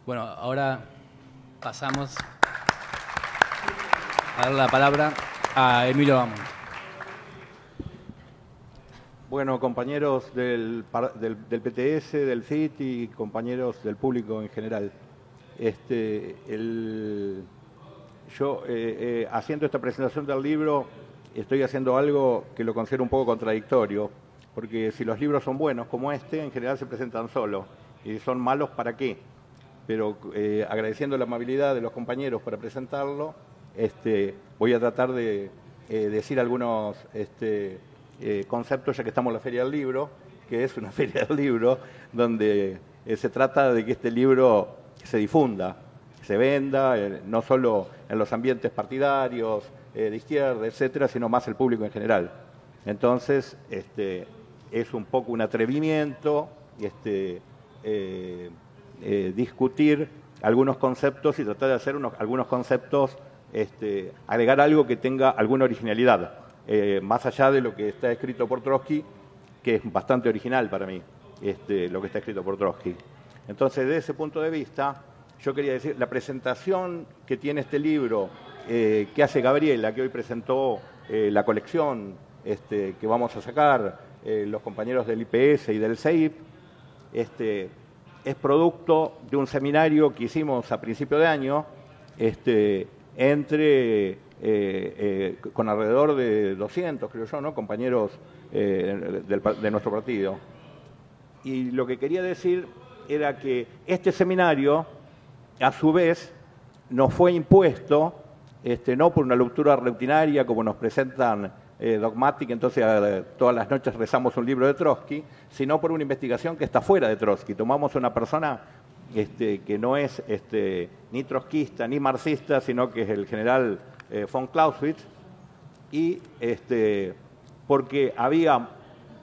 Bueno, ahora pasamos a dar la palabra a Emilio Gamón. Bueno, compañeros del PTS, del FIT y compañeros del público en general. Yo, haciendo esta presentación del libro, estoy haciendo algo que lo considero un poco contradictorio, porque si los libros son buenos como este, en general se presentan solos, y si son malos, ¿para qué? Pero agradeciendo la amabilidad de los compañeros para presentarlo, voy a tratar de decir algunos conceptos, ya que estamos en la Feria del Libro, que es una feria del libro, donde se trata de que este libro se difunda, se venda, no solo en los ambientes partidarios, de izquierda, etcétera, sino más el público en general. Entonces, es un poco un atrevimiento discutir algunos conceptos y tratar de hacer algunos conceptos, agregar algo que tenga alguna originalidad, más allá de lo que está escrito por Trotsky, que es bastante original para mí, lo que está escrito por Trotsky. Entonces, desde ese punto de vista, yo quería decir, la presentación que tiene este libro, que hace Gabriela, que hoy presentó la colección que vamos a sacar, los compañeros del IPS y del CEIP, es producto de un seminario que hicimos a principio de año, con alrededor de 200, creo yo, ¿no?, compañeros de nuestro partido. Y lo que quería decir era que este seminario, a su vez, nos fue impuesto, no por una lectura rutinaria como nos presentan dogmática, entonces todas las noches rezamos un libro de Trotsky, sino por una investigación que está fuera de Trotsky. Tomamos una persona que no es ni trotskista ni marxista, sino que es el general von Clausewitz, y porque había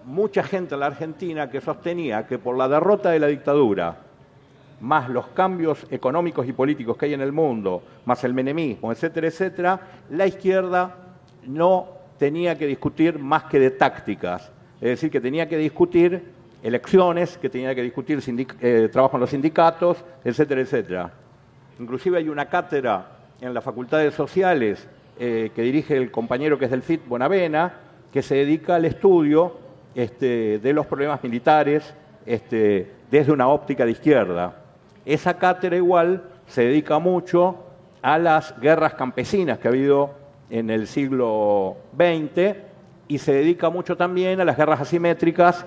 mucha gente en la Argentina que sostenía que por la derrota de la dictadura, más los cambios económicos y políticos que hay en el mundo, más el menemismo, etcétera, etcétera, la izquierda no tenía que discutir más que de tácticas. Es decir, que tenía que discutir elecciones, que tenía que discutir trabajo en los sindicatos, etcétera, etcétera. Inclusive hay una cátedra en la Facultad de Sociales que dirige el compañero que es del FIT, Bonavena, que se dedica al estudio de los problemas militares desde una óptica de izquierda. Esa cátedra igual se dedica mucho a las guerras campesinas que ha habido en el siglo XX y se dedica mucho también a las guerras asimétricas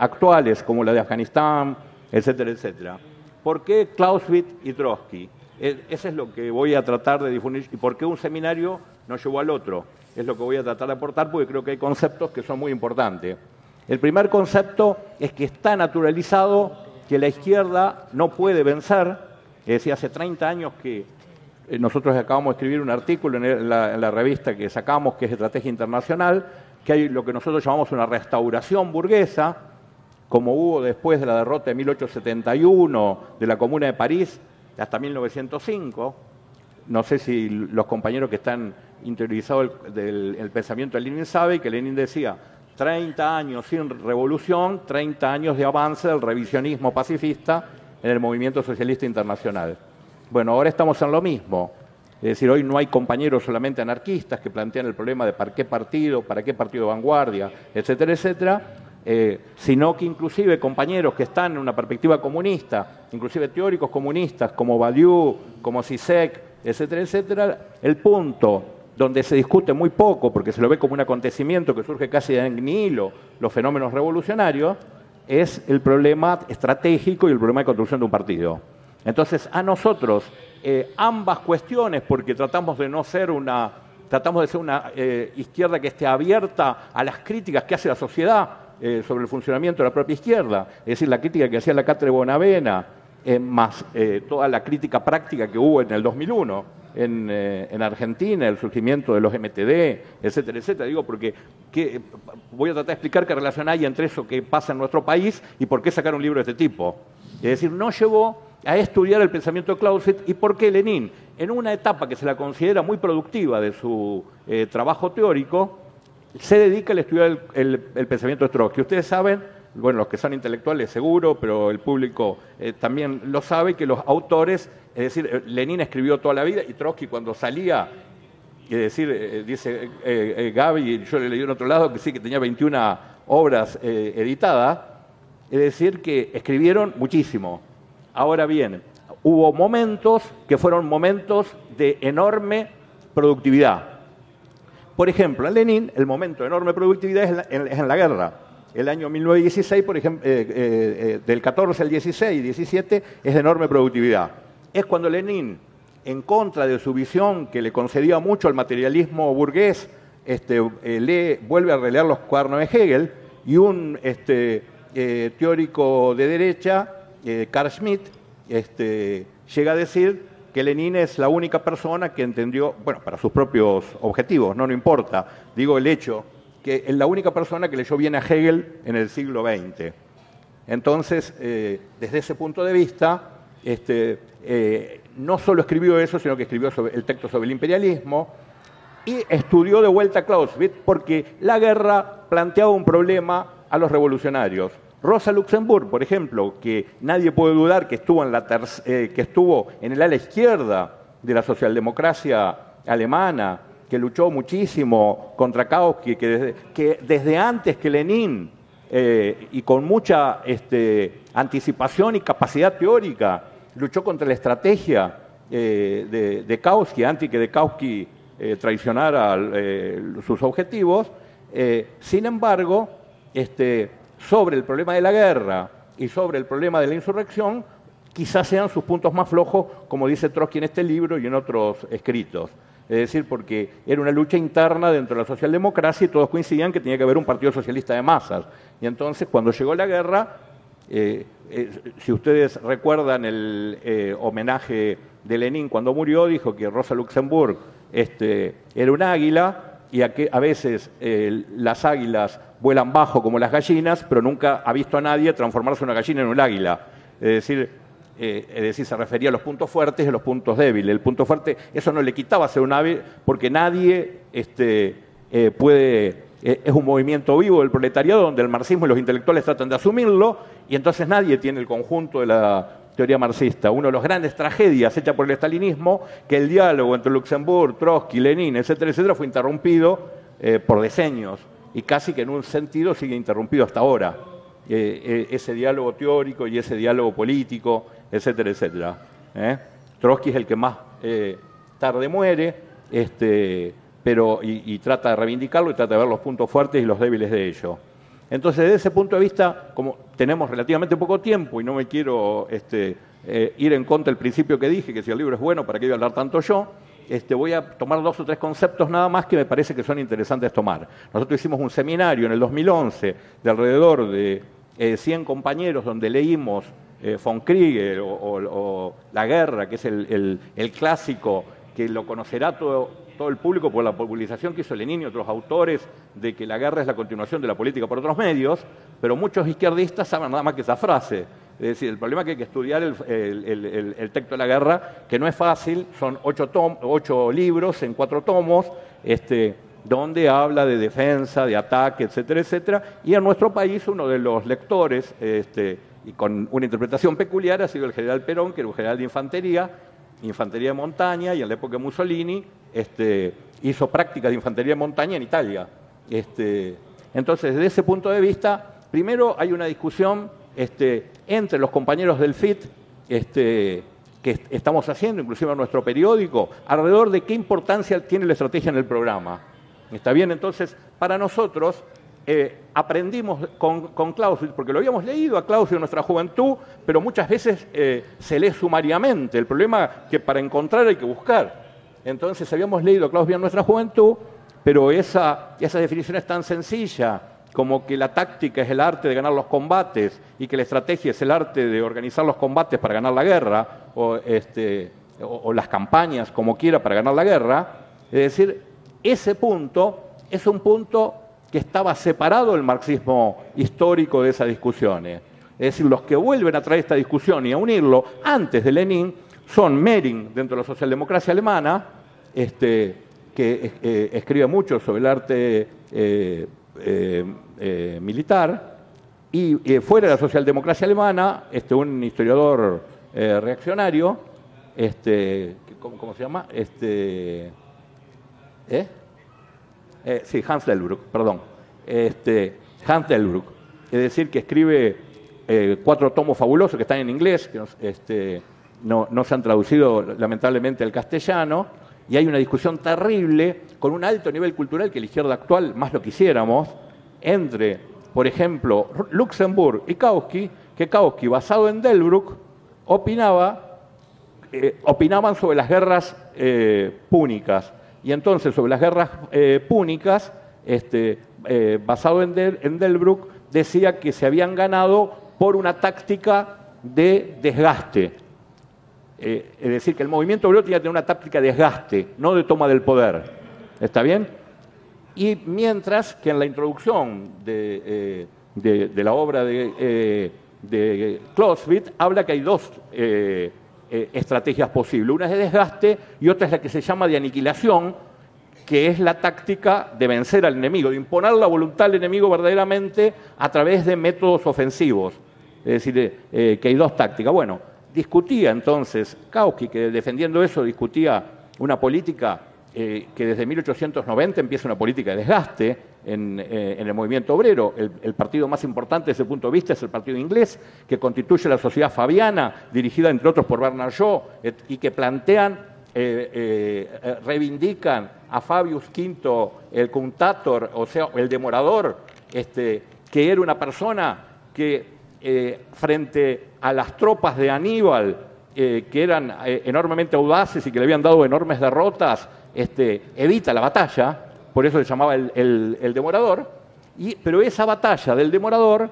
actuales, como la de Afganistán, etcétera, etcétera. ¿Por qué Clausewitz y Trotsky? Eso es lo que voy a tratar de difundir. ¿Y por qué un seminario no llevó al otro? Es lo que voy a tratar de aportar, porque creo que hay conceptos que son muy importantes. El primer concepto es que está naturalizado que la izquierda no puede vencer. Es decir, hace 30 años que nosotros acabamos de escribir un artículo en la revista que sacamos, que es Estrategia Internacional, que hay lo que nosotros llamamos una restauración burguesa, como hubo después de la derrota de 1871 de la Comuna de París hasta 1905. No sé si los compañeros que están interiorizados el pensamiento de Lenin saben que Lenin decía 30 años sin revolución, 30 años de avance del revisionismo pacifista en el movimiento socialista internacional. Bueno, ahora estamos en lo mismo. Es decir, hoy no hay compañeros solamente anarquistas que plantean el problema de para qué partido de vanguardia, etcétera, etcétera, sino que inclusive compañeros que están en una perspectiva comunista, inclusive teóricos comunistas como Badiou, como Zizek, etcétera, etcétera, el punto donde se discute muy poco, porque se lo ve como un acontecimiento que surge casi de nihilo, los fenómenos revolucionarios, es el problema estratégico y el problema de construcción de un partido. Entonces, a nosotros, ambas cuestiones, porque tratamos de ser una izquierda que esté abierta a las críticas que hace la sociedad sobre el funcionamiento de la propia izquierda, es decir, la crítica que hacía la cátedra de Bonavena, más toda la crítica práctica que hubo en el 2001 en Argentina, el surgimiento de los MTD, etcétera, etcétera. Digo, porque voy a tratar de explicar qué relación hay entre eso que pasa en nuestro país y por qué sacar un libro de este tipo. Es decir, no llevó a estudiar el pensamiento de Clausewitz y por qué Lenin, en una etapa que se la considera muy productiva de su trabajo teórico, se dedica al estudiar el pensamiento de Trotsky. Ustedes saben bueno, los que son intelectuales seguro, pero el público también lo sabe, que los autores, es decir, Lenin escribió toda la vida y Trotsky cuando salía, es decir, dice Gaby, yo le leí en otro lado que sí, que tenía 21 obras editadas, es decir, que escribieron muchísimo. Ahora bien, hubo momentos que fueron momentos de enorme productividad. Por ejemplo, en Lenin, el momento de enorme productividad es en la guerra. El año 1916, por ejemplo, del 14 al 16, 17, es de enorme productividad. Es cuando Lenin, en contra de su visión que le concedía mucho al materialismo burgués, vuelve a releer los cuadernos de Hegel, y un teórico de derecha, Carl Schmitt, llega a decir que Lenin es la única persona que entendió, bueno, para sus propios objetivos, no importa, digo el hecho, que es la única persona que leyó bien a Hegel en el siglo XX. Entonces, desde ese punto de vista, no solo escribió eso, sino que escribió el texto sobre el imperialismo y estudió de vuelta a Clausewitz porque la guerra planteaba un problema a los revolucionarios. Rosa Luxemburg, por ejemplo, que nadie puede dudar que estuvo en el ala izquierda de la socialdemocracia alemana, que luchó muchísimo contra Kautsky, que desde antes que Lenin, y con mucha anticipación y capacidad teórica, luchó contra la estrategia de Kautsky, antes que de Kautsky traicionara sus objetivos. Sin embargo, sobre el problema de la guerra y sobre el problema de la insurrección, quizás sean sus puntos más flojos, como dice Trotsky en este libro y en otros escritos. Es decir, porque era una lucha interna dentro de la socialdemocracia y todos coincidían que tenía que haber un partido socialista de masas. Y entonces, cuando llegó la guerra, si ustedes recuerdan el homenaje de Lenin cuando murió, dijo que Rosa Luxemburg era un águila y a veces las águilas vuelan bajo como las gallinas, pero nunca ha visto a nadie transformarse una gallina en un águila. Es decir, se refería a los puntos fuertes y a los puntos débiles. El punto fuerte, eso no le quitaba ser un ave, porque nadie puede... es un movimiento vivo del proletariado donde el marxismo y los intelectuales tratan de asumirlo, y entonces nadie tiene el conjunto de la teoría marxista. Una de las grandes tragedias hechas por el estalinismo, que el diálogo entre Luxemburg, Trotsky, Lenin, etcétera, etcétera, fue interrumpido por decenios, y casi que en un sentido sigue interrumpido hasta ahora. Ese diálogo teórico y ese diálogo político, etcétera, etcétera. Trotsky es el que más tarde muere, pero trata de reivindicarlo y trata de ver los puntos fuertes y los débiles de ello. Entonces, desde ese punto de vista, como tenemos relativamente poco tiempo y no me quiero ir en contra del principio que dije, que si el libro es bueno, ¿para qué voy a hablar tanto yo? Voy a tomar 2 o 3 conceptos nada más que me parece que son interesantes tomar. Nosotros hicimos un seminario en el 2011 de alrededor de 100 compañeros donde leímos von Krieger o La Guerra, que es el clásico que lo conocerá todo el público por la popularización que hizo Lenin y otros autores de que la guerra es la continuación de la política por otros medios, pero muchos izquierdistas saben nada más que esa frase. Es decir, el problema es que hay que estudiar el texto de la guerra, que no es fácil, son 8 libros en 4 tomos, donde habla de defensa, de ataque, etcétera, etcétera, y en nuestro país uno de los lectores, y con una interpretación peculiar, ha sido el general Perón, que era un general de infantería de montaña, y en la época de Mussolini hizo prácticas de infantería de montaña en Italia. Entonces, desde ese punto de vista, primero hay una discusión entre los compañeros del FIT que estamos haciendo, inclusive en nuestro periódico, alrededor de qué importancia tiene la estrategia en el programa. ¿Está bien? Entonces, para nosotros, aprendimos con Clausewitz, porque lo habíamos leído a Clausewitz en nuestra juventud, pero muchas veces se lee sumariamente. El problema es que para encontrar hay que buscar. Entonces, habíamos leído a Clausewitz en nuestra juventud, pero esa definición es tan sencilla como que la táctica es el arte de ganar los combates y que la estrategia es el arte de organizar los combates para ganar la guerra, o las campañas, como quiera, para ganar la guerra. Es decir, ese punto es un punto que estaba separado del marxismo histórico de esas discusiones. Es decir, los que vuelven a traer esta discusión y a unirlo antes de Lenin son Mehring, dentro de la socialdemocracia alemana, que escribe mucho sobre el arte militar, Y fuera de la socialdemocracia alemana, un historiador reaccionario, ¿cómo se llama? Sí, Hans Delbrück, perdón. Hans Delbrück, es decir, que escribe 4 tomos fabulosos que están en inglés, que no se han traducido lamentablemente al castellano, y hay una discusión terrible con un alto nivel cultural que la izquierda actual más lo quisiéramos, entre, por ejemplo, Luxemburg y Kautsky, que Kautsky, basado en Delbrück, opinaban sobre las guerras púnicas. Y entonces, sobre las guerras púnicas, basado en Delbrück, decía que se habían ganado por una táctica de desgaste. Es decir, que el movimiento obrero tenía que tener una táctica de desgaste, no de toma del poder. ¿Está bien? Y mientras que en la introducción de la obra de Clausewitz habla que hay 2 estrategias posibles. Una es de desgaste y otra es la que se llama de aniquilación, que es la táctica de vencer al enemigo, de imponer la voluntad al enemigo verdaderamente a través de métodos ofensivos. Es decir, que hay 2 tácticas. Bueno, discutía entonces Kautsky, que defendiendo eso discutía una política que desde 1890 empieza una política de desgaste en el movimiento obrero. El partido más importante desde ese punto de vista es el partido inglés, que constituye la Sociedad Fabiana, dirigida entre otros por Bernard Shaw, y que plantean, reivindican a Fabius V, el Cunctator, o sea, el demorador, que era una persona que frente a las tropas de Aníbal, que eran enormemente audaces y que le habían dado enormes derrotas, evita la batalla, por eso se llamaba el demorador, pero esa batalla del demorador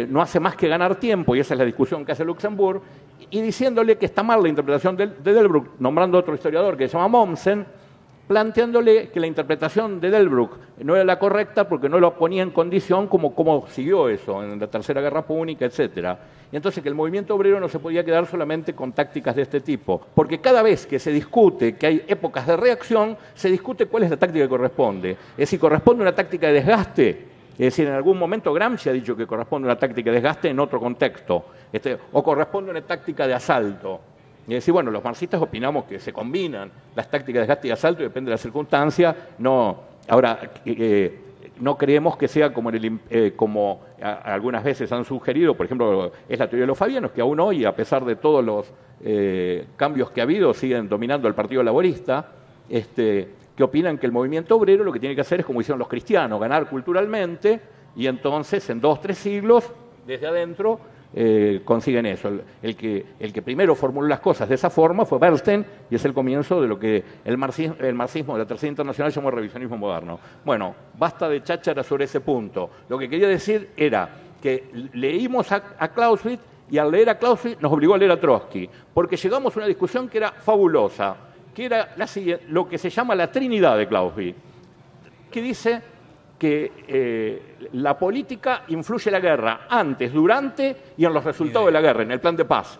no hace más que ganar tiempo, y esa es la discusión que hace Luxemburg, y diciéndole que está mal la interpretación de Delbrück, nombrando a otro historiador que se llama Mommsen, planteándole que la interpretación de Delbrück no era la correcta porque no lo ponía en condición como siguió eso en la Tercera Guerra Púnica, etc. Y entonces que el movimiento obrero no se podía quedar solamente con tácticas de este tipo, porque cada vez que se discute que hay épocas de reacción, se discute cuál es la táctica que corresponde. Es decir, corresponde una táctica de desgaste, es decir, en algún momento Gramsci ha dicho que corresponde una táctica de desgaste en otro contexto, o corresponde una táctica de asalto. Y decir, bueno, los marxistas opinamos que se combinan las tácticas de desgaste y asalto y depende de la circunstancia. No, ahora, no creemos que sea como algunas veces han sugerido, por ejemplo, es la teoría de los fabianos, que aún hoy, a pesar de todos los cambios que ha habido, siguen dominando el Partido Laborista, que opinan que el movimiento obrero lo que tiene que hacer es como hicieron los cristianos, ganar culturalmente, y entonces en 2 o 3 siglos, desde adentro, consiguen eso. El que primero formuló las cosas de esa forma fue Bernstein, y es el comienzo de lo que el marxismo de la Tercera Internacional llamó revisionismo moderno. Bueno, basta de cháchara sobre ese punto. Lo que quería decir era que leímos a Clausewitz, y al leer a Clausewitz nos obligó a leer a Trotsky, porque llegamos a una discusión que era fabulosa, que era lo que se llama la Trinidad de Clausewitz, que dice que la política influye en la guerra antes, durante y en los resultados de la guerra, en el plan de paz.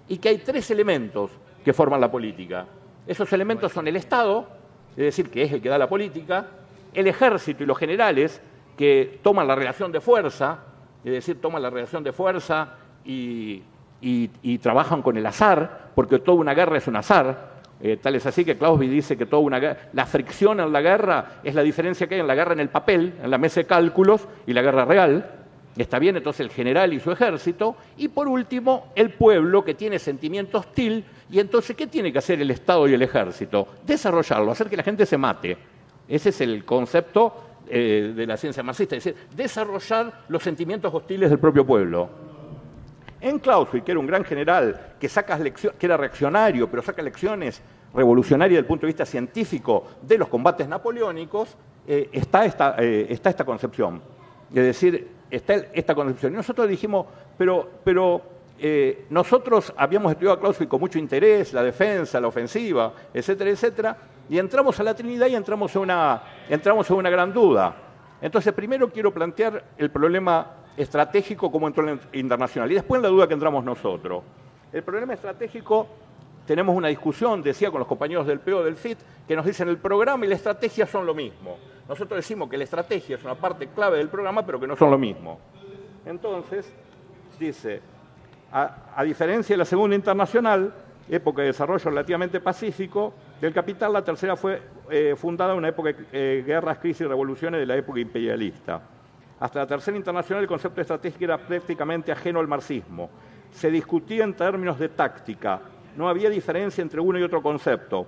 Y que hay 3 elementos que forman la política. Esos elementos son el Estado, es decir, que es el que da la política, el ejército y los generales, que toman la relación de fuerza, es decir, toman la relación de fuerza y trabajan con el azar, porque toda una guerra es un azar. Tal es así que Clausewitz dice que la fricción en la guerra es la diferencia que hay en la guerra en el papel, en la mesa de cálculos, y la guerra real. Está bien, entonces, el general y su ejército. Y por último, el pueblo, que tiene sentimiento hostil. Y entonces, ¿qué tiene que hacer el Estado y el ejército? Desarrollarlo, hacer que la gente se mate. Ese es el concepto de la ciencia marxista, es decir, desarrollar los sentimientos hostiles del propio pueblo. En Clausewitz, que era un gran general, que era reaccionario, pero saca lecciones revolucionarias desde el punto de vista científico de los combates napoleónicos, está esta concepción. Es decir, está esta concepción. Y nosotros dijimos, pero nosotros habíamos estudiado a Clausewitz con mucho interés, la defensa, la ofensiva, etcétera, etcétera, y entramos a la Trinidad y entramos en una gran duda. Entonces, primero quiero plantear el problema estratégico como entró en internacional, y después en la duda que entramos nosotros. El problema estratégico tenemos una discusión, decía, con los compañeros del PO, del FIT, que nos dicen el programa y la estrategia son lo mismo. Nosotros decimos que la estrategia es una parte clave del programa, pero que no son lo mismo. Entonces, dice, a diferencia de la Segunda Internacional, época de desarrollo relativamente pacífico del capital, la tercera fue fundada en una época de guerras, crisis y revoluciones de la época imperialista. Hasta la Tercera Internacional el concepto de estrategia era prácticamente ajeno al marxismo. Se discutía en términos de táctica, no había diferencia entre uno y otro concepto.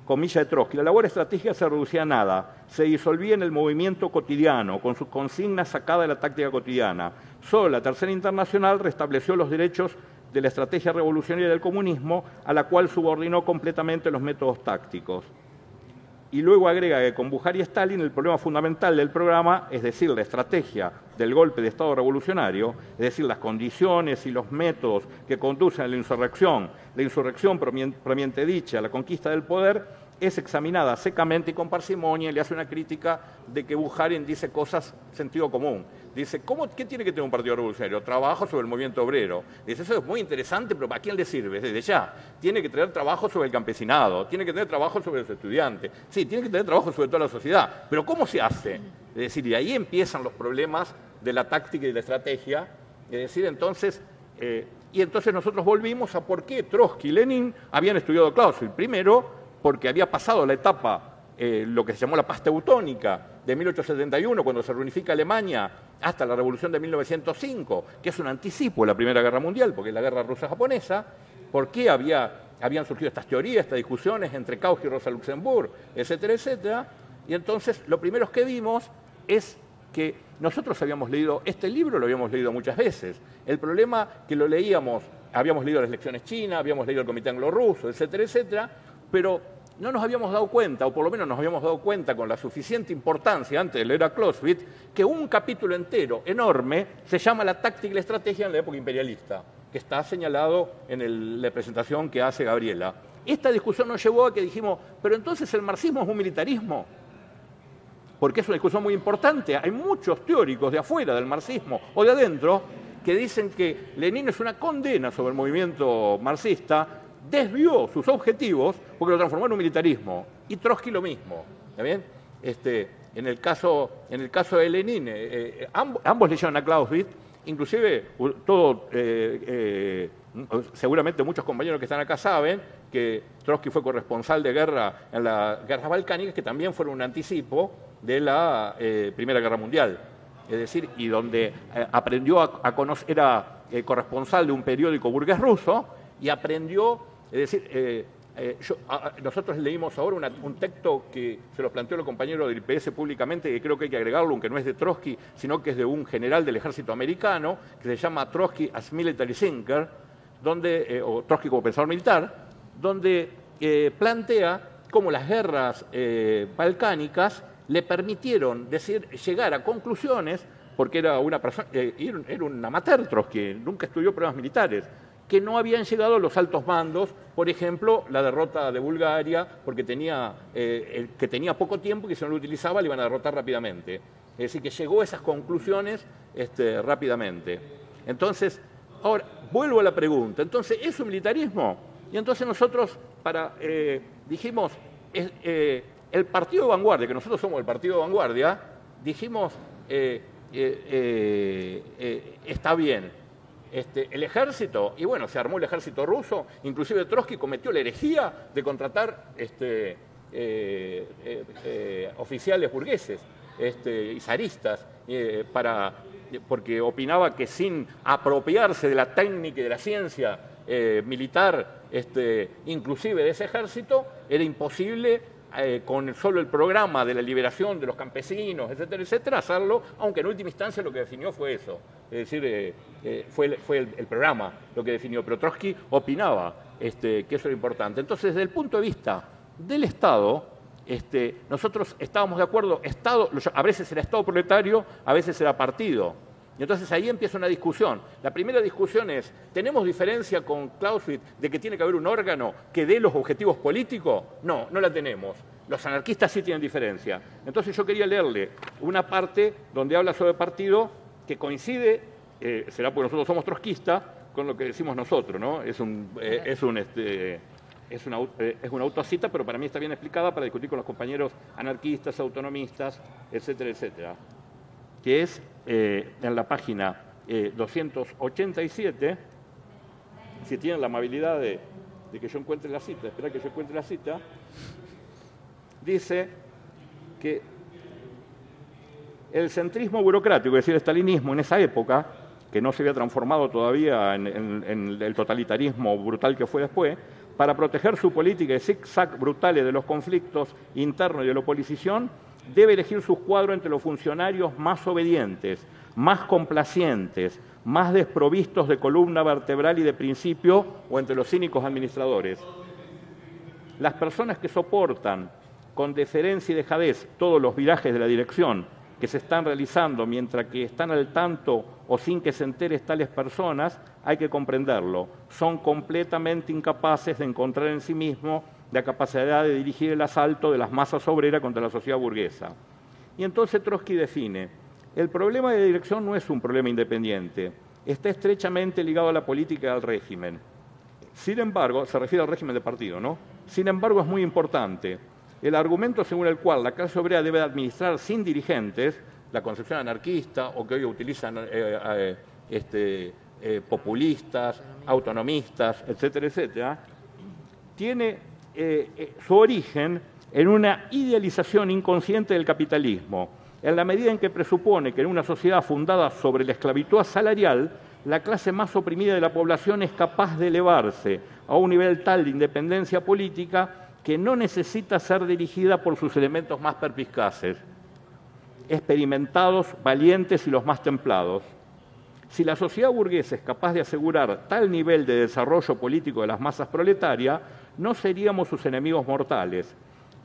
Comilla de Trotsky, la labor estratégica se reducía a nada, se disolvía en el movimiento cotidiano, con sus consignas sacadas de la táctica cotidiana. Solo la Tercera Internacional restableció los derechos de la estrategia revolucionaria del comunismo, a la cual subordinó completamente los métodos tácticos. Y luego agrega que con Buhari y Stalin el problema fundamental del programa, es decir, la estrategia del golpe de Estado revolucionario, es decir, las condiciones y los métodos que conducen a la insurrección propiamente dicha, a la conquista del poder, es examinada secamente y con parsimonia, y le hace una crítica de que Buhari dice cosas sentido común. Dice, ¿qué tiene que tener un partido revolucionario? Trabajo sobre el movimiento obrero. Dice, eso es muy interesante, pero ¿a quién le sirve? Desde ya. Tiene que tener trabajo sobre el campesinado, tiene que tener trabajo sobre los estudiantes, sí, tiene que tener trabajo sobre toda la sociedad. Pero ¿cómo se hace? Es decir, y ahí empiezan los problemas de la táctica y de la estrategia. Es decir, entonces nosotros volvimos a por qué Trotsky y Lenin habían estudiado Clausewitz. Primero, porque había pasado la etapa, lo que se llamó la paz teutónica, de 1871, cuando se reunifica Alemania, hasta la Revolución de 1905, que es un anticipo de la Primera Guerra Mundial, porque es la guerra rusa-japonesa. ¿Por qué habían surgido estas teorías, estas discusiones entre Kautsky y Rosa Luxemburg, etcétera, etcétera? Y entonces, lo primero que vimos es que nosotros habíamos leído este libro, lo habíamos leído muchas veces. El problema que lo leíamos, habíamos leído las lecciones chinas, habíamos leído el Comité Anglo-Ruso, etcétera, etcétera, pero no nos habíamos dado cuenta, o por lo menos nos habíamos dado cuenta con la suficiente importancia antes de leer a Clausewitz, que un capítulo entero, enorme, se llama La táctica y la estrategia en la época imperialista, que está señalado en la presentación que hace Gabriela. Esta discusión nos llevó a que dijimos, pero entonces el marxismo es un militarismo, porque es una discusión muy importante. Hay muchos teóricos de afuera del marxismo o de adentro que dicen que Lenin es una condena sobre el movimiento marxista, desvió sus objetivos porque lo transformó en un militarismo, y Trotsky lo mismo. ¿Está bien? En el caso de Lenin, ambos leyeron a Clausewitz, inclusive seguramente muchos compañeros que están acá saben que Trotsky fue corresponsal de guerra en las guerras balcánicas, que también fueron un anticipo de la Primera Guerra Mundial. Es decir, y donde aprendió a conocer, era corresponsal de un periódico burgués ruso, y aprendió, es decir, nosotros leímos ahora un texto que se lo planteó el compañero del IPS públicamente, que creo que hay que agregarlo, aunque no es de Trotsky, sino que es de un general del ejército americano, que se llama Trotsky as Military Thinker, o Trotsky como pensador militar, donde plantea cómo las guerras balcánicas le permitieron llegar a conclusiones, porque era una persona, era un amateur Trotsky, nunca estudió problemas militares, que no habían llegado los altos mandos, por ejemplo, la derrota de Bulgaria, porque que tenía poco tiempo y que si no lo utilizaba le iban a derrotar rápidamente. Es decir, que llegó a esas conclusiones rápidamente. Entonces, ahora, vuelvo a la pregunta. Entonces, ¿es un militarismo? Y entonces nosotros dijimos, el partido de vanguardia, que nosotros somos el partido de vanguardia, dijimos, está bien. El ejército, y bueno, se armó el ejército ruso, inclusive Trotsky cometió la herejía de contratar oficiales burgueses y zaristas, porque opinaba que sin apropiarse de la técnica y de la ciencia militar, inclusive de ese ejército, era imposible con solo el programa de la liberación de los campesinos, etcétera, etcétera, hacerlo, aunque en última instancia lo que definió fue eso. Es decir, fue el programa lo que definió, pero Trotsky opinaba que eso era importante. Entonces, desde el punto de vista del Estado, nosotros estábamos de acuerdo, Estado, a veces era Estado proletario, a veces era partido. Y entonces ahí empieza una discusión. La primera discusión es, ¿tenemos diferencia con Clausewitz de que tiene que haber un órgano que dé los objetivos políticos? No, no la tenemos. Los anarquistas sí tienen diferencia. Entonces yo quería leerle una parte donde habla sobre partido que coincide, será porque nosotros somos trotskistas, con lo que decimos nosotros, ¿no? es una autocita, pero para mí está bien explicada para discutir con los compañeros anarquistas, autonomistas, etcétera, etcétera, que es en la página 287, si tienen la amabilidad de que yo encuentre la cita, espera que yo encuentre la cita, dice que el centrismo burocrático, es decir, el estalinismo en esa época, que no se había transformado todavía en el totalitarismo brutal que fue después, para proteger su política de zig-zag brutales de los conflictos internos y de la oposición, debe elegir sus cuadros entre los funcionarios más obedientes, más complacientes, más desprovistos de columna vertebral y de principio, o entre los cínicos administradores. Las personas que soportan con deferencia y dejadez todos los virajes de la dirección que se están realizando mientras que están al tanto o sin que se enteren tales personas, hay que comprenderlo. Son completamente incapaces de encontrar en sí mismos la capacidad de dirigir el asalto de las masas obreras contra la sociedad burguesa. Y entonces Trotsky define, el problema de dirección no es un problema independiente, está estrechamente ligado a la política del régimen. Sin embargo, se refiere al régimen de partido, ¿no? Sin embargo, es muy importante. El argumento según el cual la clase obrera debe administrar sin dirigentes, la concepción anarquista o que hoy utilizan populistas, autonomistas, etcétera, etcétera, tiene su origen en una idealización inconsciente del capitalismo, en la medida en que presupone que en una sociedad fundada sobre la esclavitud salarial, la clase más oprimida de la población es capaz de elevarse a un nivel tal de independencia política que no necesita ser dirigida por sus elementos más perspicaces, experimentados, valientes y los más templados. Si la sociedad burguesa es capaz de asegurar tal nivel de desarrollo político de las masas proletarias, no seríamos sus enemigos mortales.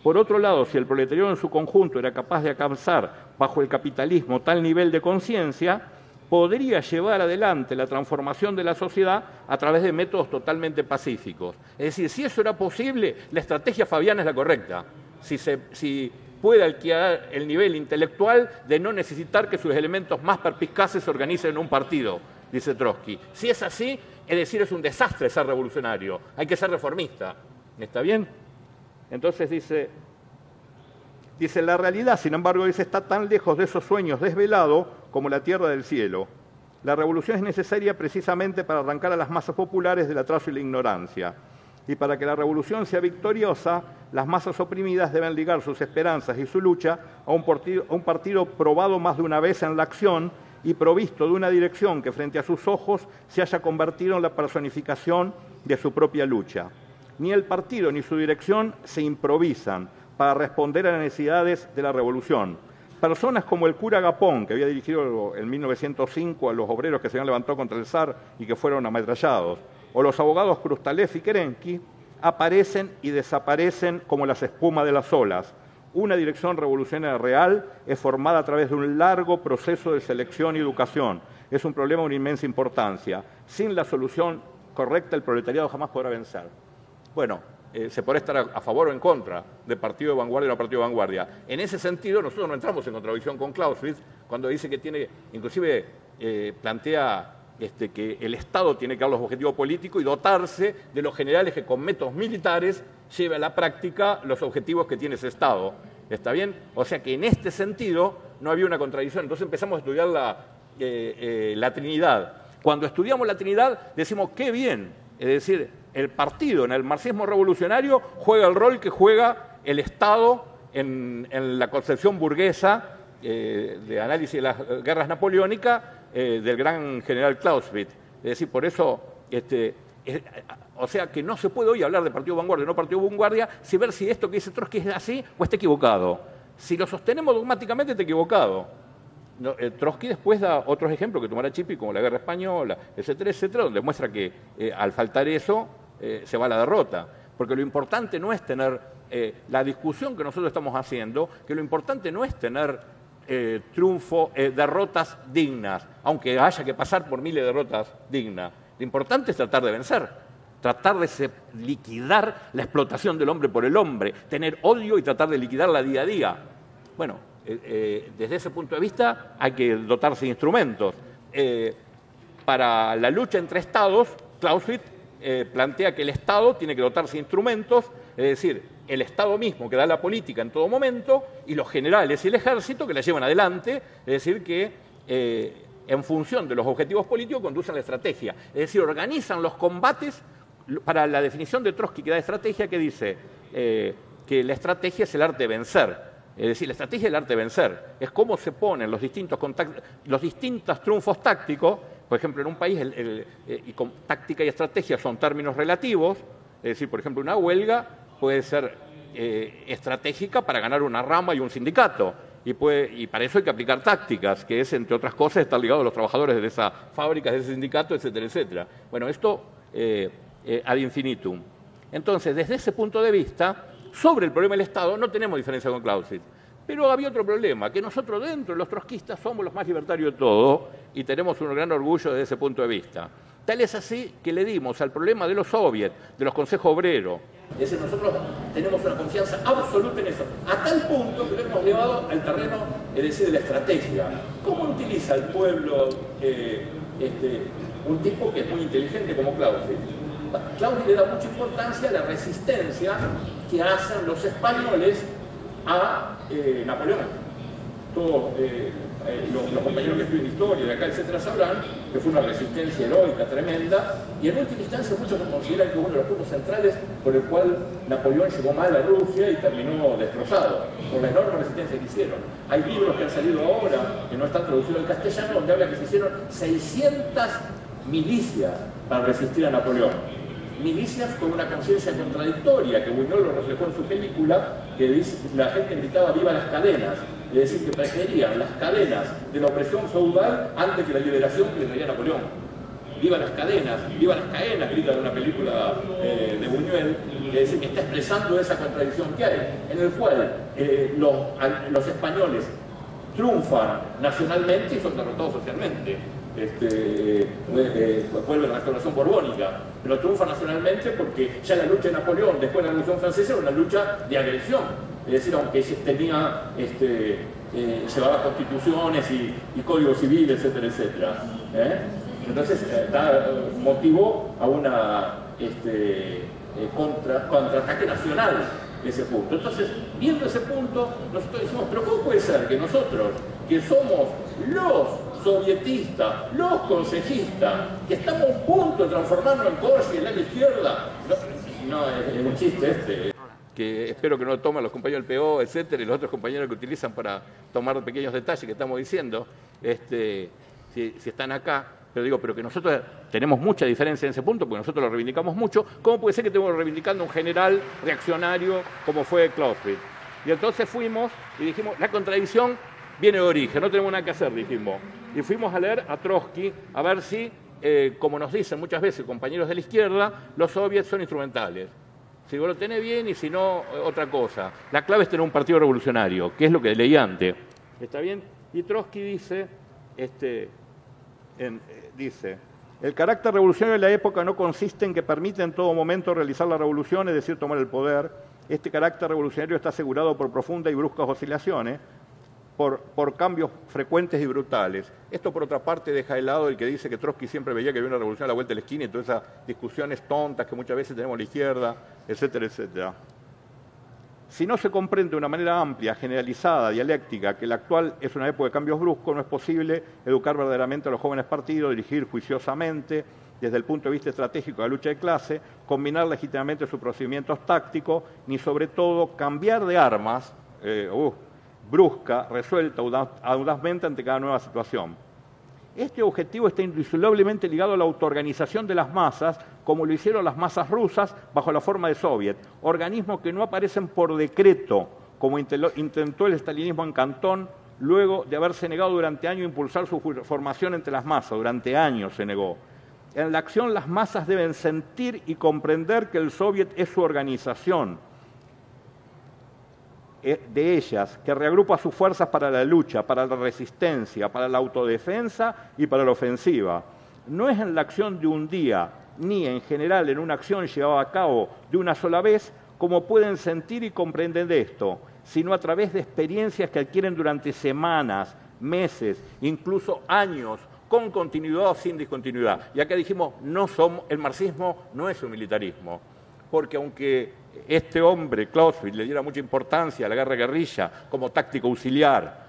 Por otro lado, si el proletariado en su conjunto era capaz de alcanzar bajo el capitalismo tal nivel de conciencia, podría llevar adelante la transformación de la sociedad a través de métodos totalmente pacíficos. Es decir, si eso era posible, la estrategia fabiana es la correcta. Si puede alquilar el nivel intelectual de no necesitar que sus elementos más perspicaces se organicen en un partido, dice Trotsky. Si es así, es decir, es un desastre ser revolucionario, hay que ser reformista. ¿Está bien? Entonces dice, la realidad, sin embargo, está tan lejos de esos sueños desvelados como la tierra del cielo. La revolución es necesaria precisamente para arrancar a las masas populares del atraso y la ignorancia. Y para que la revolución sea victoriosa, las masas oprimidas deben ligar sus esperanzas y su lucha a un partido probado más de una vez en la acción y provisto de una dirección que frente a sus ojos se haya convertido en la personificación de su propia lucha. Ni el partido ni su dirección se improvisan para responder a las necesidades de la revolución. Personas como el cura Gapón, que había dirigido en 1905 a los obreros que se habían levantado contra el zar y que fueron ametrallados, o los abogados Krustalev y Kerensky, aparecen y desaparecen como las espumas de las olas. Una dirección revolucionaria real es formada a través de un largo proceso de selección y educación. Es un problema de una inmensa importancia. Sin la solución correcta, el proletariado jamás podrá vencer. Bueno, se podrá estar a favor o en contra del partido de vanguardia o no partido de vanguardia. En ese sentido, nosotros no entramos en contradicción con Clausewitz cuando dice que tiene, inclusive plantea que el Estado tiene que dar los objetivos políticos y dotarse de los generales que con métodos militares lleve a la práctica los objetivos que tiene ese Estado. ¿Está bien? O sea que en este sentido no había una contradicción. Entonces empezamos a estudiar la Trinidad. Cuando estudiamos la Trinidad decimos qué bien, es decir, el partido en el marxismo revolucionario juega el rol que juega el Estado en la concepción burguesa de análisis de las guerras napoleónicas del gran general Clausewitz. Es decir, por eso, o sea que no se puede hoy hablar de partido de vanguardia o no partido de vanguardia sin ver si esto que dice Trotsky es así o está equivocado. Si lo sostenemos dogmáticamente está equivocado. Trotsky después da otros ejemplos que tomará Chipy, como la guerra española, etcétera, etcétera, donde muestra que al faltar eso se va a la derrota. Porque lo importante no es tener la discusión que nosotros estamos haciendo, que lo importante no es tener derrotas dignas, aunque haya que pasar por miles de derrotas dignas. Lo importante es tratar de vencer, tratar de liquidar la explotación del hombre por el hombre, tener odio y tratar de liquidarla día a día. Bueno, desde ese punto de vista hay que dotarse de instrumentos. Para la lucha entre estados, Clausewitz plantea que el Estado tiene que dotarse de instrumentos, es decir, el Estado mismo que da la política en todo momento y los generales y el ejército que la llevan adelante, es decir, que en función de los objetivos políticos conducen la estrategia, es decir, organizan los combates para la definición de Trotsky que da estrategia, que dice que la estrategia es el arte de vencer. Es decir, la estrategia es el arte de vencer. Es cómo se ponen los distintos triunfos tácticos. Por ejemplo, en un país táctica y estrategia son términos relativos. Es decir, por ejemplo, una huelga puede ser estratégica para ganar una rama y un sindicato. Y para eso hay que aplicar tácticas, que es, entre otras cosas, estar ligado a los trabajadores de esa fábrica, de ese sindicato, etcétera, etcétera. Bueno, esto ad infinitum. Entonces, desde ese punto de vista, sobre el problema del Estado no tenemos diferencia con Clausewitz. Pero había otro problema, que nosotros dentro de los trotskistas somos los más libertarios de todo y tenemos un gran orgullo desde ese punto de vista. Tal es así que le dimos al problema de los soviets, de los consejos obreros. Es decir, nosotros tenemos una confianza absoluta en eso, a tal punto que lo hemos llevado al terreno, es decir, de la estrategia. ¿Cómo utiliza el pueblo un tipo que es muy inteligente como Clausewitz? Clausewitz le da mucha importancia a la resistencia que hacen los españoles a Napoleón. Todos los compañeros que estudian historia de acá, etcétera, sabrán que fue una resistencia heroica, tremenda, y en última instancia muchos consideran que uno de los puntos centrales por el cual Napoleón llegó mal a Rusia y terminó destrozado, por la enorme resistencia que hicieron. Hay libros que han salido ahora, que no están traducidos al castellano, donde habla que se hicieron 600 milicias para resistir a Napoleón. Milicias con una conciencia contradictoria, que Buñuel lo reflejó en su película, que dice, la gente gritaba viva las cadenas, es decir, que preferían las cadenas de la opresión feudal antes que la liberación que le traía Napoleón. Viva las cadenas, grita en una película de Buñuel, es decir, que está expresando esa contradicción que hay, en el cual los españoles triunfan nacionalmente y son derrotados socialmente. Vuelve la restauración borbónica, pero triunfa nacionalmente porque ya la lucha de Napoleón después de la Revolución Francesa era una lucha de agresión, es decir, aunque tenía llevaba constituciones y códigos civiles, etcétera, etcétera. Entonces motivó a una contraataque nacional ese punto. Entonces, viendo ese punto, nosotros decimos, pero ¿cómo puede ser que nosotros, que somos los sovietistas, los consejistas, que estamos a un punto de transformarnos en Corsi, en la izquierda? No, es un chiste que espero que no lo tomen los compañeros del PO, etcétera, y los otros compañeros que utilizan para tomar pequeños detalles que estamos diciendo, si están acá. Pero que nosotros tenemos mucha diferencia en ese punto, porque nosotros lo reivindicamos mucho. ¿Cómo puede ser que estemos reivindicando un general reaccionario como fue Clausewitz? Y entonces fuimos y dijimos, la contradicción viene de origen, no tenemos nada que hacer, dijimos. Y fuimos a leer a Trotsky, a ver si, como nos dicen muchas veces compañeros de la izquierda, los soviets son instrumentales. Si vos lo tenés bien y si no, otra cosa. La clave es tener un partido revolucionario, que es lo que leí antes. ¿Está bien? Y Trotsky dice... dice, el carácter revolucionario de la época no consiste en que permite en todo momento realizar la revolución, es decir, tomar el poder. Este carácter revolucionario está asegurado por profundas y bruscas oscilaciones, por cambios frecuentes y brutales. Esto, por otra parte, deja de lado el que dice que Trotsky siempre veía que había una revolución a la vuelta de la esquina y todas esas discusiones tontas que muchas veces tenemos a la izquierda, etcétera, etcétera. Si no se comprende de una manera amplia, generalizada, dialéctica, que la actual es una época de cambios bruscos, no es posible educar verdaderamente a los jóvenes partidos, dirigir juiciosamente, desde el punto de vista estratégico de la lucha de clase, combinar legítimamente sus procedimientos tácticos, ni sobre todo cambiar de armas, brusca, resuelta, audazmente ante cada nueva situación. Este objetivo está indisolublemente ligado a la autoorganización de las masas, como lo hicieron las masas rusas bajo la forma de soviet, organismos que no aparecen por decreto, como intentó el estalinismo en Cantón, luego de haberse negado durante años a impulsar su formación entre las masas. Durante años se negó. En la acción las masas deben sentir y comprender que el soviet es su organización, de ellas, que reagrupa sus fuerzas para la lucha, para la resistencia, para la autodefensa y para la ofensiva. No es en la acción de un día, ni en general en una acción llevada a cabo de una sola vez, como pueden sentir y comprender esto, sino a través de experiencias que adquieren durante semanas, meses, incluso años, con continuidad o sin discontinuidad. Y acá dijimos, el marxismo no es un militarismo, porque aunque este hombre, Clausewitz, le diera mucha importancia a la guerra-guerrilla como táctico auxiliar,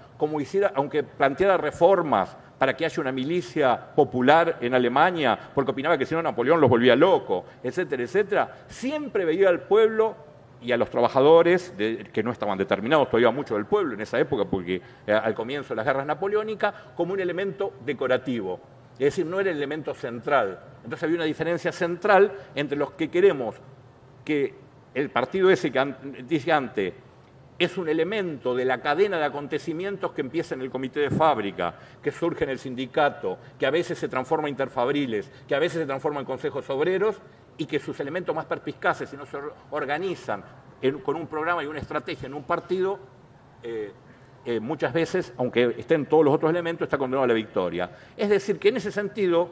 aunque planteara reformas para que haya una milicia popular en Alemania, porque opinaba que si no Napoleón los volvía locos, etcétera, etcétera, siempre veía al pueblo y a los trabajadores, que no estaban determinados todavía mucho del pueblo en esa época, porque al comienzo de las guerras napoleónicas, como un elemento decorativo. Es decir, no era el elemento central. Entonces había una diferencia central entre los que queremos que el partido ese que dije antes es un elemento de la cadena de acontecimientos que empieza en el comité de fábrica, que surge en el sindicato, que a veces se transforma en interfabriles, que a veces se transforma en consejos obreros, y que sus elementos más perspicaces, si no se organizan con un programa y una estrategia en un partido, muchas veces, aunque estén todos los otros elementos, está condenado a la victoria. Es decir, que en ese sentido,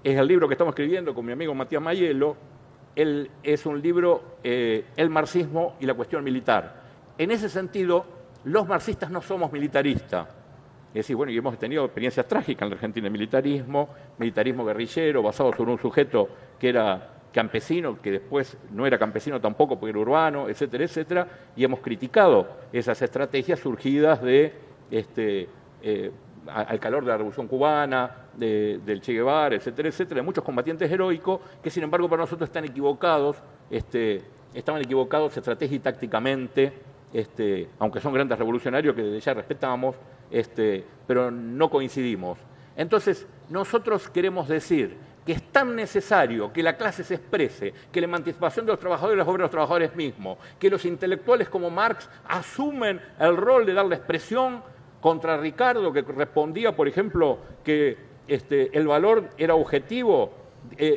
es el libro que estamos escribiendo con mi amigo Matías Mayelo, es un libro, El marxismo y la cuestión militar. En ese sentido, los marxistas no somos militaristas. Es decir, bueno, y hemos tenido experiencias trágicas en la Argentina, militarismo guerrillero, basado sobre un sujeto que era campesino, que después no era campesino tampoco porque era urbano, etcétera, etcétera, y hemos criticado esas estrategias surgidas al calor de la Revolución Cubana, del Che Guevara, etcétera, etcétera, de muchos combatientes heroicos que, sin embargo, para nosotros estaban equivocados estratégica y tácticamente, aunque son grandes revolucionarios que desde ya respetamos, pero no coincidimos. Entonces, nosotros queremos decir que es tan necesario que la clase se exprese, que la emancipación de los trabajadores y las obras de los trabajadores mismos, que los intelectuales como Marx asumen el rol de darle expresión contra Ricardo, que respondía, por ejemplo, que el valor era objetivo,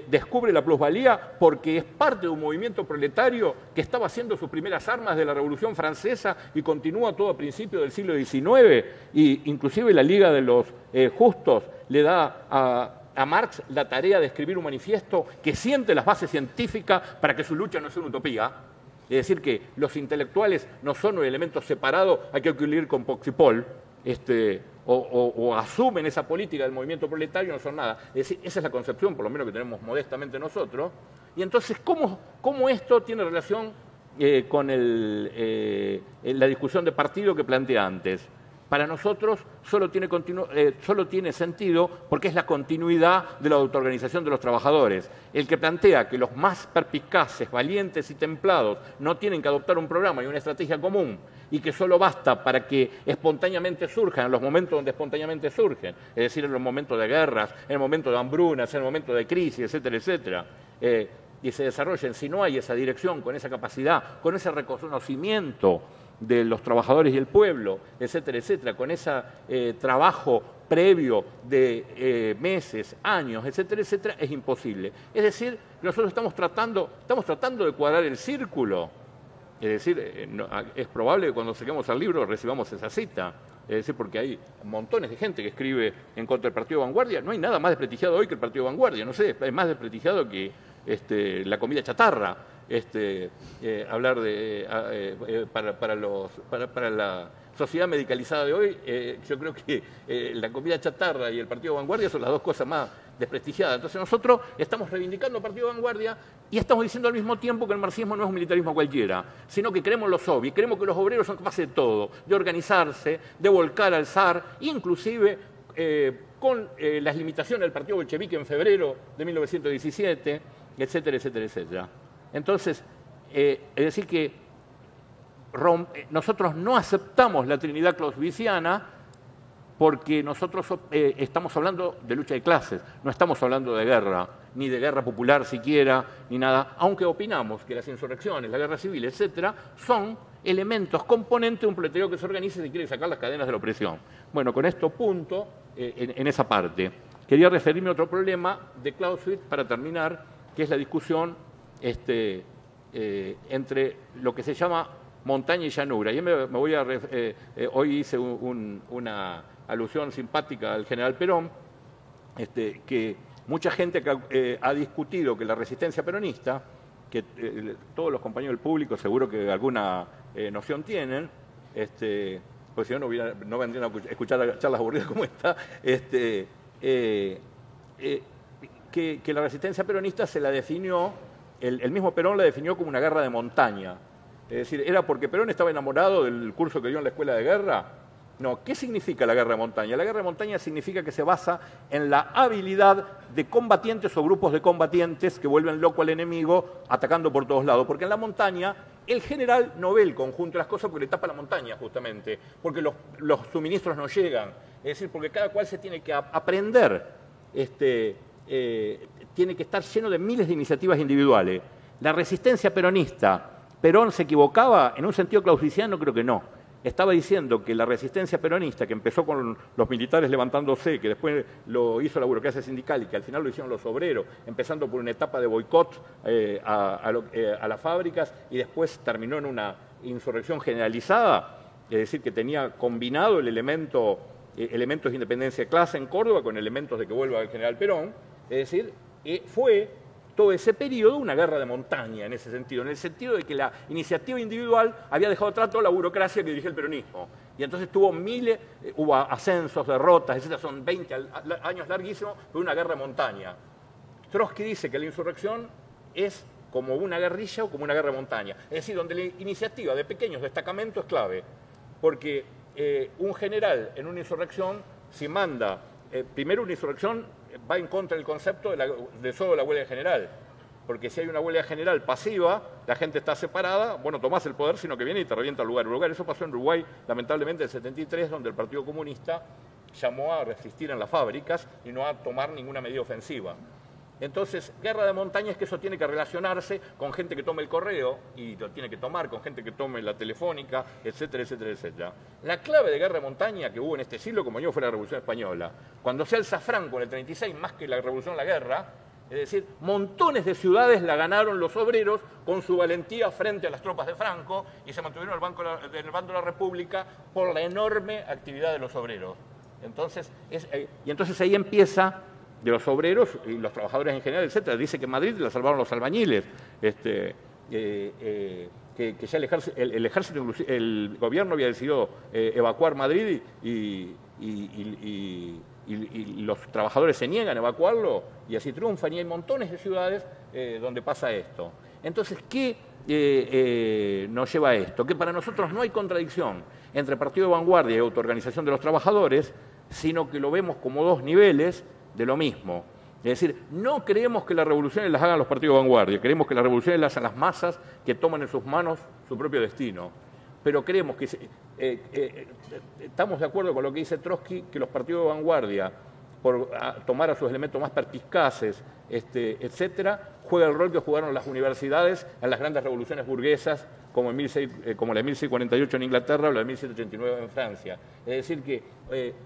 descubre la plusvalía porque es parte de un movimiento proletario que estaba haciendo sus primeras armas de la Revolución Francesa y continúa todo a principios del siglo XIX, y inclusive la Liga de los Justos le da a Marx la tarea de escribir un manifiesto que siente las bases científicas para que su lucha no sea una utopía. Es decir, que los intelectuales no son un elemento separado, hay que equilibrar con Poxipol, o asumen esa política del movimiento proletario, no son nada. Es decir, esa es la concepción, por lo menos que tenemos modestamente nosotros. Y entonces, ¿cómo esto tiene relación con la discusión de partido que planteé antes? Para nosotros solo tiene sentido porque es la continuidad de la autoorganización de los trabajadores. El que plantea que los más perspicaces, valientes y templados no tienen que adoptar un programa y una estrategia común y que solo basta para que espontáneamente surjan en los momentos donde espontáneamente surgen, es decir, en los momentos de guerras, en el momento de hambrunas, en el momento de crisis, etcétera, etcétera, y se desarrollen. Si no hay esa dirección, con esa capacidad, con ese reconocimiento de los trabajadores y el pueblo, etcétera, etcétera, con ese trabajo previo de meses, años, etcétera, etcétera, es imposible. Es decir, nosotros estamos tratando de cuadrar el círculo. Es decir, es probable que cuando saquemos el libro recibamos esa cita. Es decir, porque hay montones de gente que escribe en contra del Partido Vanguardia. No hay nada más desprestigiado hoy que el Partido Vanguardia. No sé, es más desprestigiado que la comida chatarra. Hablar de para la sociedad medicalizada de hoy, yo creo que la comida chatarra y el Partido Vanguardia son las dos cosas más desprestigiadas. Entonces nosotros estamos reivindicando el Partido Vanguardia y estamos diciendo al mismo tiempo que el marxismo no es un militarismo cualquiera, sino que queremos los obvios, queremos que los obreros son capaces de todo, de organizarse, de volcar al zar, inclusive con las limitaciones del Partido Bolchevique en febrero de 1917, etcétera, etcétera, etcétera. Entonces, es decir que nosotros no aceptamos la Trinidad clausewitziana porque nosotros estamos hablando de lucha de clases, no estamos hablando de guerra, ni de guerra popular siquiera, ni nada, aunque opinamos que las insurrecciones, la guerra civil, etcétera, son elementos, componentes de un proletariado que se organiza y quiere sacar las cadenas de la opresión. Bueno, con esto punto en esa parte. Quería referirme a otro problema de Clausewitz para terminar, que es la discusión entre lo que se llama montaña y llanura. Y me voy a hoy hice una alusión simpática al general Perón, que mucha gente ha discutido que la resistencia peronista, que todos los compañeros del público seguro que alguna noción tienen, pues si no, no vendrían a escuchar charlas aburridas como esta, que la resistencia peronista se la definió, el mismo Perón la definió como una guerra de montaña. Es decir, ¿era porque Perón estaba enamorado del curso que dio en la escuela de guerra? No. ¿Qué significa la guerra de montaña? La guerra de montaña significa que se basa en la habilidad de combatientes o grupos de combatientes que vuelven loco al enemigo atacando por todos lados. Porque en la montaña el general no ve el conjunto de las cosas porque le tapa la montaña justamente, porque los suministros no llegan. Es decir, porque cada cual se tiene que aprender, tiene que estar lleno de miles de iniciativas individuales. La resistencia peronista, ¿Perón se equivocaba? En un sentido clausiciano creo que no. Estaba diciendo que la resistencia peronista, que empezó con los militares levantándose, que después lo hizo la burocracia sindical y que al final lo hicieron los obreros, empezando por una etapa de boicot a las fábricas y después terminó en una insurrección generalizada, es decir, que tenía combinado el elementos de independencia de clase en Córdoba con elementos de que vuelva el general Perón, es decir, fue todo ese periodo una guerra de montaña en el sentido de que la iniciativa individual había dejado atrás toda la burocracia que dirige el peronismo. Y entonces hubo ascensos, derrotas, etc. Son 20 años larguísimos, pero una guerra de montaña. Trotsky dice que la insurrección es como una guerrilla o como una guerra de montaña. Es decir, donde la iniciativa de pequeños destacamentos es clave. Porque un general en una insurrección, si manda primero una insurrección, va en contra del concepto de solo la huelga general. Porque si hay una huelga general pasiva, la gente está separada, bueno, tomás el poder, sino que viene y te revienta el lugar. Eso pasó en Uruguay, lamentablemente, en el 73, donde el Partido Comunista llamó a resistir en las fábricas y no a tomar ninguna medida ofensiva. Entonces, guerra de montaña es que eso tiene que relacionarse con gente que tome el correo y lo tiene que tomar, con gente que tome la telefónica, etcétera, etcétera, etcétera. La clave de guerra de montaña que hubo en este siglo, como yo, fue la Revolución Española. Cuando se alza Franco en el 36, más que la Revolución, la guerra, es decir, montones de ciudades la ganaron los obreros con su valentía frente a las tropas de Franco y se mantuvieron en el bando de la República por la enorme actividad de los obreros. Entonces ahí empieza, de los obreros y los trabajadores en general, etcétera. Dice que en Madrid la salvaron los albañiles, que ya el ejército, el gobierno había decidido evacuar Madrid y los trabajadores se niegan a evacuarlo y así triunfan. Y hay montones de ciudades donde pasa esto. Entonces, ¿qué nos lleva a esto? Que para nosotros no hay contradicción entre partido de vanguardia y autoorganización de los trabajadores, sino que lo vemos como dos niveles de lo mismo. Es decir, no creemos que las revoluciones las hagan los partidos de vanguardia, creemos que las revoluciones las hacen las masas que toman en sus manos su propio destino. Pero creemos que estamos de acuerdo con lo que dice Trotsky, que los partidos de vanguardia, por tomar a sus elementos más perspicaces, etcétera, juega el rol que jugaron las universidades en las grandes revoluciones burguesas, como la de 1648 en Inglaterra o la de 1789 en Francia. Es decir, que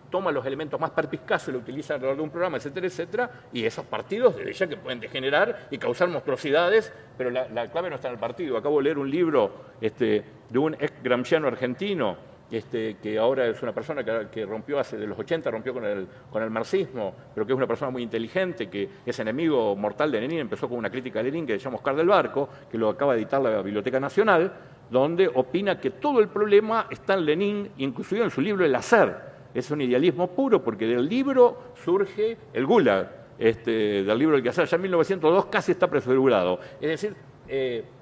toma los elementos más perspicaces, lo utiliza alrededor de un programa, etcétera, etcétera, y esos partidos, desde ya que pueden degenerar y causar monstruosidades, pero la clave no está en el partido. Acabo de leer un libro de un ex gramsciano argentino, que ahora es una persona que rompió de los 80, rompió con el marxismo, pero que es una persona muy inteligente, que es enemigo mortal de Lenin. Empezó con una crítica a Lenin que se llama Oscar del Barco, que lo acaba de editar la Biblioteca Nacional, donde opina que todo el problema está en Lenin, inclusive en su libro El hacer. Es un idealismo puro, porque del libro surge el Gulag, del libro El quehacer. Ya en 1902 casi está prefigurado. Es decir,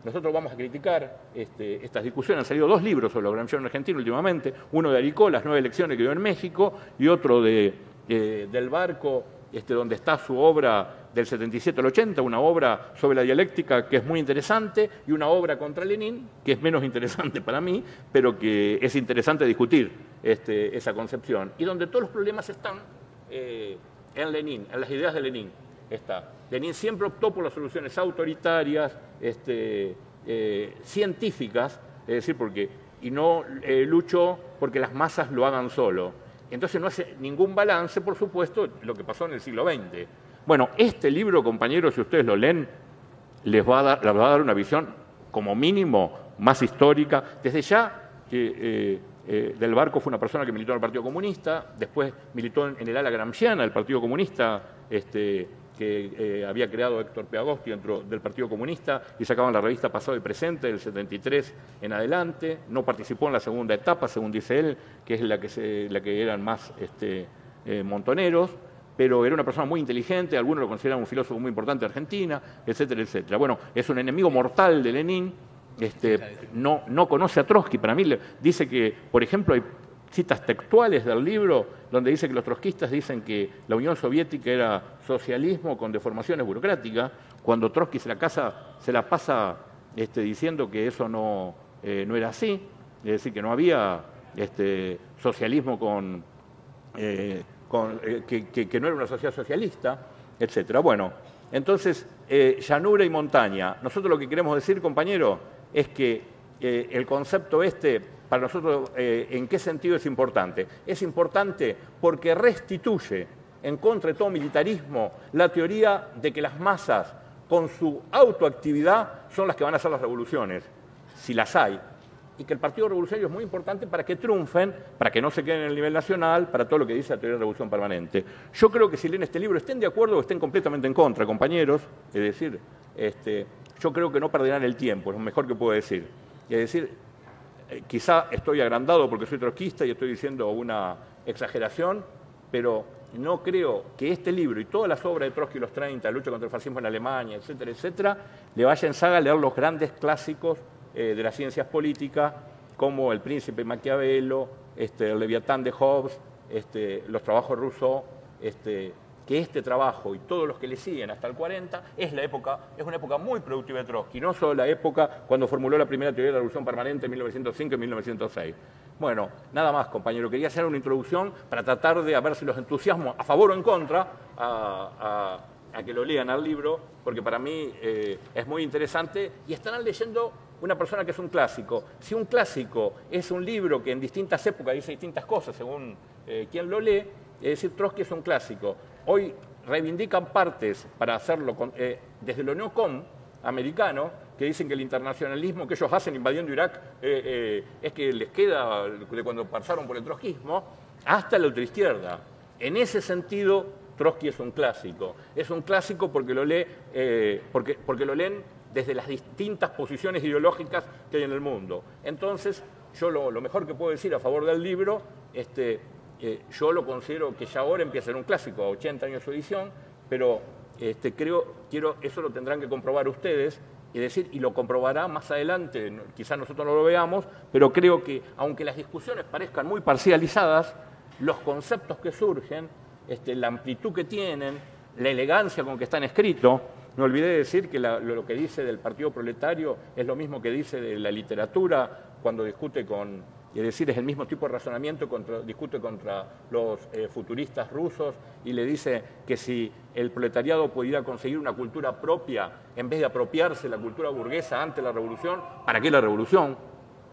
nosotros vamos a criticar estas discusiones. Han salido dos libros sobre los gramscianos argentinos últimamente, uno de Aricó, Las 9 elecciones que dio en México, y otro del Barco, donde está su obra del 77 al 80, una obra sobre la dialéctica que es muy interesante, y una obra contra Lenin, que es menos interesante para mí, pero que es interesante discutir esa concepción, y donde todos los problemas están en Lenin, en las ideas de Lenin. Lenin siempre optó por las soluciones autoritarias, científicas, es decir, y no luchó porque las masas lo hagan solo. Entonces no hace ningún balance, por supuesto, lo que pasó en el siglo XX. Bueno, este libro, compañeros, si ustedes lo leen, les va a dar una visión, como mínimo, más histórica. Desde ya que Del Barco fue una persona que militó en el Partido Comunista, después militó en el ala gramsciana del Partido Comunista, que había creado Héctor P. Agosti dentro del Partido Comunista, y sacaban la revista Pasado y Presente del 73 en adelante. No participó en la segunda etapa, según dice él, que es la que eran más montoneros, pero era una persona muy inteligente, algunos lo consideran un filósofo muy importante de Argentina, etcétera, etcétera. Bueno, es un enemigo mortal de Lenin, no conoce a Trotsky. Para mí dice que, por ejemplo, hay citas textuales del libro donde dice que los trotskistas dicen que la Unión Soviética era socialismo con deformaciones burocráticas, cuando Trotsky se la pasa diciendo que eso no era así, es decir, que no había socialismo que no era una sociedad socialista, etcétera. Bueno, entonces, llanura y montaña. Nosotros lo que queremos decir, compañero, es que el concepto para nosotros, ¿en qué sentido es importante? Es importante porque restituye, en contra de todo militarismo, la teoría de que las masas, con su autoactividad, son las que van a hacer las revoluciones, si las hay. Y que el Partido Revolucionario es muy importante para que triunfen, para que no se queden en el nivel nacional, para todo lo que dice la teoría de la revolución permanente. Yo creo que si leen este libro, estén de acuerdo o estén completamente en contra, compañeros, es decir, yo creo que no perderán el tiempo, es lo mejor que puedo decir. Es decir, quizá estoy agrandado porque soy trotskista y estoy diciendo una exageración, pero no creo que este libro y todas las obras de Trotsky, los 30, la lucha contra el fascismo en Alemania, etcétera, etcétera, le vaya en saga a leer los grandes clásicos de las ciencias políticas, como El Príncipe Maquiavelo, el Leviatán de Hobbes, los trabajos de Rousseau, que este trabajo y todos los que le siguen hasta el 40 es una época muy productiva de Trotsky, no solo la época cuando formuló la primera teoría de la revolución permanente en 1905 y 1906. Bueno, nada más, compañero, quería hacer una introducción para tratar de ver si los entusiasmo a favor o en contra a que lo lean al libro, porque para mí es muy interesante y estarán leyendo una persona que es un clásico. Si un clásico es un libro que en distintas épocas dice distintas cosas según quien lo lee, es decir, Trotsky es un clásico. Hoy reivindican partes para hacerlo desde el neocon americano, que dicen que el internacionalismo que ellos hacen invadiendo Irak es que les queda de cuando pasaron por el trotskismo, hasta la ultraizquierda. En ese sentido, Trotsky es un clásico. Es un clásico porque lo leen desde las distintas posiciones ideológicas que hay en el mundo. Entonces, yo lo mejor que puedo decir a favor del libro, yo lo considero que ya ahora empieza a ser un clásico, a 80 años de su edición, pero eso lo tendrán que comprobar ustedes, y lo comprobará más adelante, quizás nosotros no lo veamos, pero creo que, aunque las discusiones parezcan muy parcializadas, los conceptos que surgen, la amplitud que tienen, la elegancia con que están escritos. No olvidé decir que lo que dice del Partido Proletario es lo mismo que dice de la literatura cuando discute es decir, es el mismo tipo de razonamiento, discute contra los futuristas rusos y le dice que si el proletariado pudiera conseguir una cultura propia, en vez de apropiarse la cultura burguesa antes de la revolución, ¿para qué la revolución?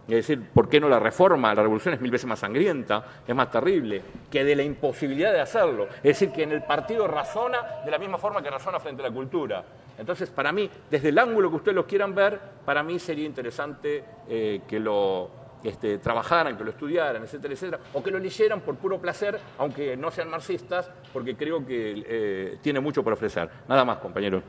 Es decir, ¿por qué no la reforma? La revolución es 1000 veces más sangrienta, es más terrible, que de la imposibilidad de hacerlo. Es decir, que en el partido razona de la misma forma que razona frente a la cultura. Entonces, para mí, desde el ángulo que ustedes lo quieran ver, para mí sería interesante que lo trabajaran, que lo estudiaran, etcétera, etcétera, o que lo leyeran por puro placer, aunque no sean marxistas, porque creo que tiene mucho por ofrecer. Nada más, compañero.